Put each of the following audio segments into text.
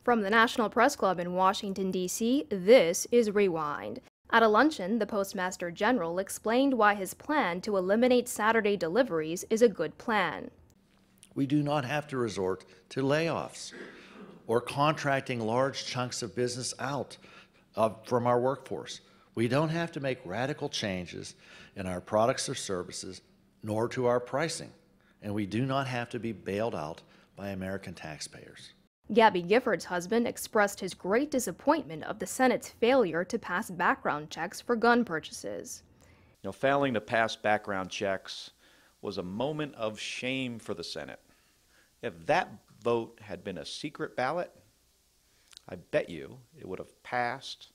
From the National Press Club in Washington, D.C., this is Rewind. At a luncheon, the Postmaster General explained why his plan to eliminate Saturday deliveries is a good plan. We do not have to resort to layoffs or contracting large chunks of business out from our workforce. We don't have to make radical changes in our products or services, nor to our pricing. And we do not have to be bailed out by American taxpayers. Gabby Giffords' husband expressed his great disappointment of the Senate's failure to pass background checks for gun purchases. Failing to pass background checks was a moment of shame for the Senate. If that vote had been a secret ballot, I bet you it would have passed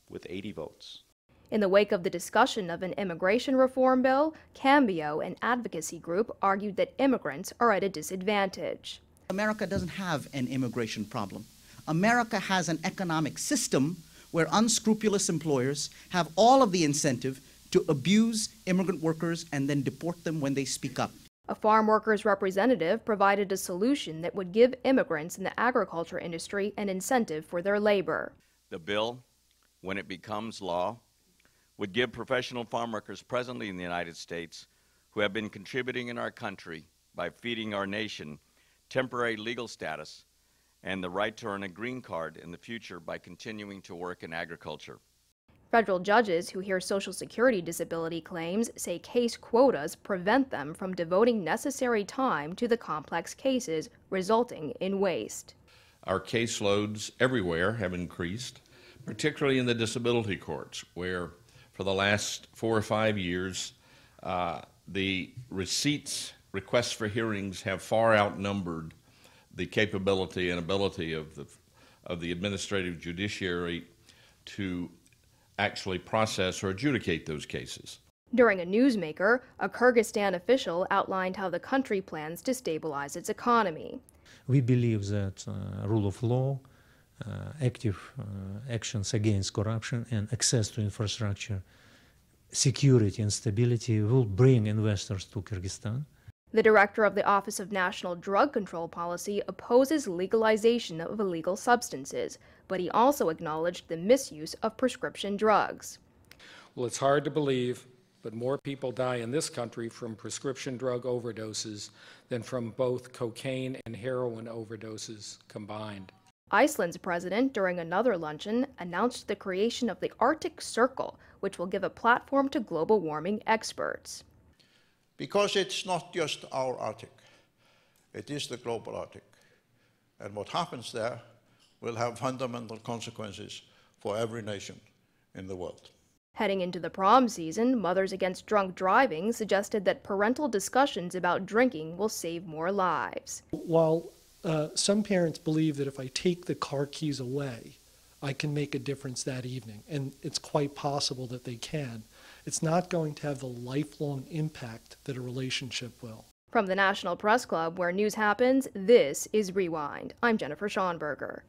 with 80 votes. In the wake of the discussion of an immigration reform bill, Cambio, an advocacy group, argued that immigrants are at a disadvantage. America doesn't have an immigration problem. America has an economic system where unscrupulous employers have all of the incentive to abuse immigrant workers and then deport them when they speak up. A farm workers representative provided a solution that would give immigrants in the agriculture industry an incentive for their labor. The bill, when it becomes law, would give professional farm workers presently in the United States who have been contributing in our country by feeding our nation temporary legal status and the right to earn a green card in the future by continuing to work in agriculture. Federal judges who hear Social Security disability claims say case quotas prevent them from devoting necessary time to the complex cases, resulting in waste. Our caseloads everywhere have increased, particularly in the disability courts, where for the last 4 or 5 years, the requests for hearings have far outnumbered the capability and ability of the administrative judiciary to actually process or adjudicate those cases. During a newsmaker, a Kyrgyzstan official outlined how the country plans to stabilize its economy. We believe that rule of law, active actions against corruption and access to infrastructure, security and stability will bring investors to Kyrgyzstan. The director of the Office of National Drug Control Policy opposes legalization of illegal substances, but he also acknowledged the misuse of prescription drugs. Well, it's hard to believe, but more people die in this country from prescription drug overdoses than from both cocaine and heroin overdoses combined. Iceland's president, during another luncheon, announced the creation of the Arctic Circle, which will give a platform to global warming experts. Because it's not just our Arctic, it is the global Arctic. And what happens there will have fundamental consequences for every nation in the world. Heading into the prom season, Mothers Against Drunk Driving suggested that parental discussions about drinking will save more lives. While some parents believe that if I take the car keys away, I can make a difference that evening, and it's quite possible that they can. It's not going to have the lifelong impact that a relationship will. From the National Press Club, where news happens, this is Rewind. I'm Jennifer Schonberger.